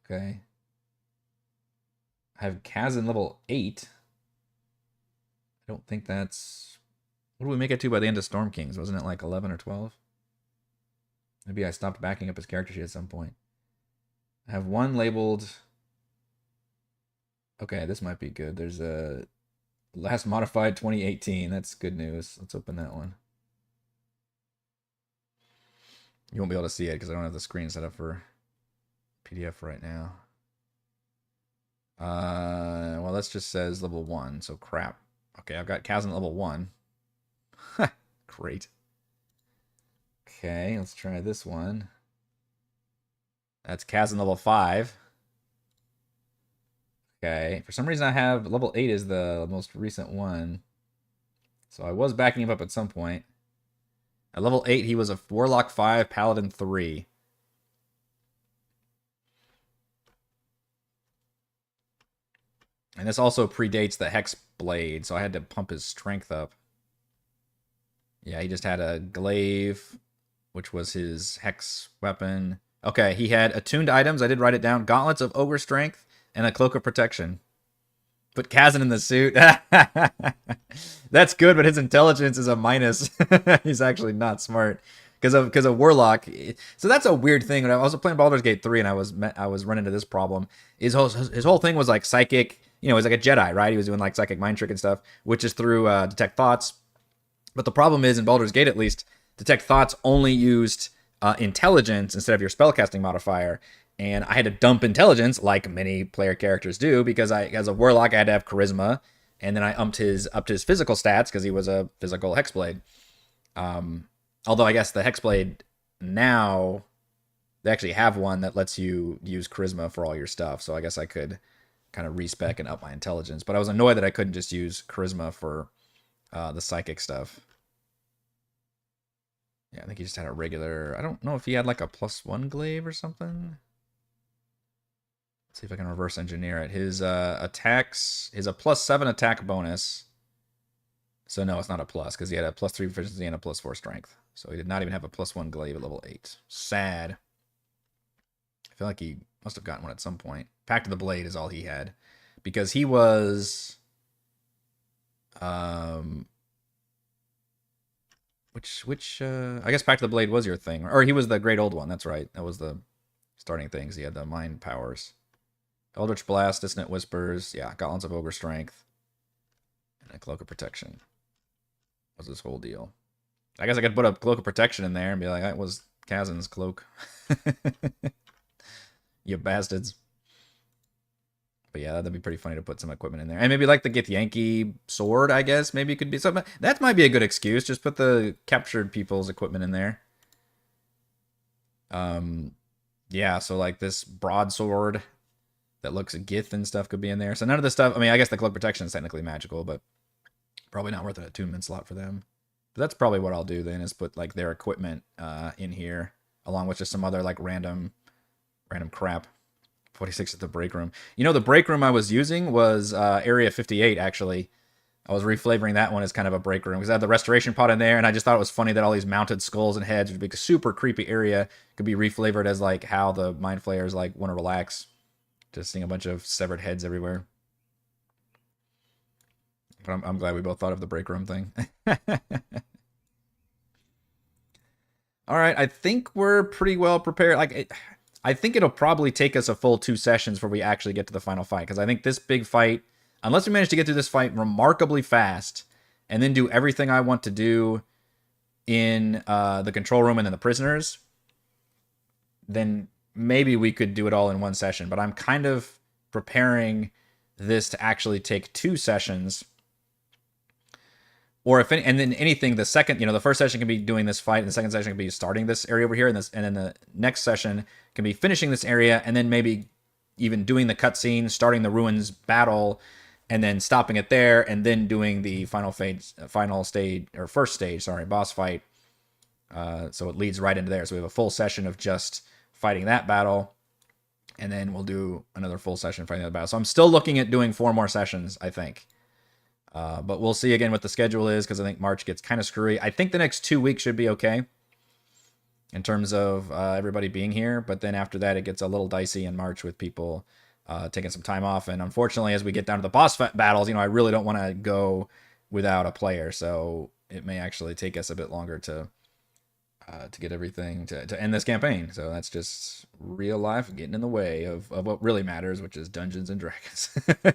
[SPEAKER 1] Okay. I have Kazan level 8. I don't think that's... What do we make it to by the end of Storm Kings? Wasn't it like 11 or 12? Maybe I stopped backing up his character sheet at some point. I have one labeled... Okay, this might be good. There's a last modified 2018. That's good news. Let's open that one. You won't be able to see it because I don't have the screen set up for PDF right now. Well, this just says level 1, so crap. Okay, I've got Kazan level 1. Great. Okay, let's try this one. That's Kazan level 5. Okay, for some reason I have level 8 is the most recent one. So I was backing him up at some point. At level 8, he was a Warlock 5, Paladin 3. And this also predates the Hex Blade, so I had to pump his strength up. Yeah, he just had a glaive, which was his Hex weapon. Okay, he had attuned items. I did write it down. Gauntlets of Ogre Strength and a Cloak of Protection. Put Kazan in the suit. That's good, but his intelligence is a minus. He's actually not smart because of Warlock. So that's a weird thing. When I was playing Baldur's Gate 3 and I was running into this problem. His whole thing was like psychic. You know, he was like a Jedi, right? He was doing like psychic mind trick and stuff, which is through detect thoughts. But the problem is in Baldur's Gate, at least, detect thoughts only used intelligence instead of your spellcasting modifier. And I had to dump intelligence, like many player characters do, because as a warlock, I had to have charisma, and then I upped his physical stats because he was a physical hexblade. Although I guess the hexblade now, they actually have one that lets you use charisma for all your stuff. So I guess I could kind of respec and up my intelligence. But I was annoyed that I couldn't just use charisma for the psychic stuff. Yeah, I think he just had a regular... I don't know if he had like a +1 glaive or something. Let's see if I can reverse engineer it. His attacks... Is a +7 attack bonus. So no, it's not a plus, because he had a +3 efficiency and a +4 strength. So he did not even have a +1 glaive at level 8. Sad. I feel like he must have gotten one at some point. Pact of the Blade is all he had. because he was um which I guess Pact of the Blade was your thing, or he was the great old one. That's right. That was the starting things. He had the mind powers. Eldritch Blast, Dissonant Whispers, yeah, Gauntlets of Ogre Strength, and a Cloak of Protection was this whole deal. I guess I could put a Cloak of Protection in there and be like, that was Kazin's cloak. You bastards. But yeah, that'd be pretty funny to put some equipment in there. And maybe like the Githyanki sword, I guess. Maybe it could be something. That might be a good excuse. Just put the captured people's equipment in there. Yeah, so like this broadsword that looks at Gith and stuff could be in there. So none of this stuff, I mean, I guess the Cloak Protection is technically magical, but probably not worth an attunement slot for them. But that's probably what I'll do then, is put like their equipment in here, along with just some other like random crap. 46 at the break room. You know, the break room I was using was Area 58, actually. I was reflavoring that one as kind of a break room because I had the restoration pod in there, and I just thought it was funny that all these mounted skulls and heads would be a super creepy area. Could be reflavored as like how the mind flayers like want to relax. Just seeing a bunch of severed heads everywhere. But I'm glad we both thought of the break room thing. All right, I think we're pretty well prepared. I think it'll probably take us a full 2 sessions before we actually get to the final fight. Because I think this big fight, unless we manage to get through this fight remarkably fast, and then do everything I want to do in the control room and then the prisoners, then maybe we could do it all in 1 session. But I'm kind of preparing this to actually take 2 sessions. Or if any, and then anything, the second, the first session can be doing this fight, and the second session can be starting this area over here, and then the next session can be finishing this area, and then maybe even doing the cutscene, starting the ruins battle, and then stopping it there, and then doing the first stage, boss fight. So it leads right into there. So we have a full session of just fighting that battle, and then we'll do another full session fighting that battle. So I'm still looking at doing 4 more sessions, I think. But we'll see again what the schedule is, because I think March gets kind of screwy. I think the next 2 weeks should be okay in terms of everybody being here. But then after that, it gets a little dicey in March with people taking some time off. And unfortunately, as we get down to the boss battles, I really don't want to go without a player. So it may actually take us a bit longer to get everything to end this campaign. So that's just real life getting in the way of what really matters, which is Dungeons and Dragons. All right,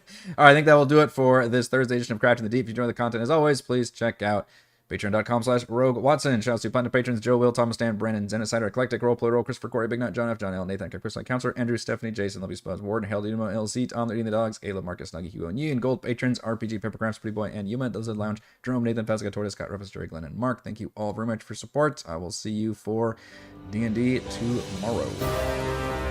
[SPEAKER 1] I think that will do it for this Thursday edition of Crafting the Deep. If you enjoy the content, as always, please check out patreon.com/Rogue Watson. Shout out to platinum patrons Joe, Will, Thomas, Dan, Brennan, Zenicider, Eclectic, Roleplay Roll, Christopher, Corey, Big Nut, John F, John L, Nathan, Chris, Counselor, Andrew, Stephanie, Jason, Lovey Spuds, Warden, Harold, Unimo, LC, Tom, the Eating the Dogs, Caleb, Marcus, Nuggy, Hugo, and Yi, and Gold patrons, RPG, Peppercrafts, Pretty Boy, and Yuma, Lizard Lounge, Jerome, Nathan, Pascal, Tortoise, Scott, Rufus, Jerry, Glenn, and Mark. Thank you all very much for support. I will see you for D&D tomorrow.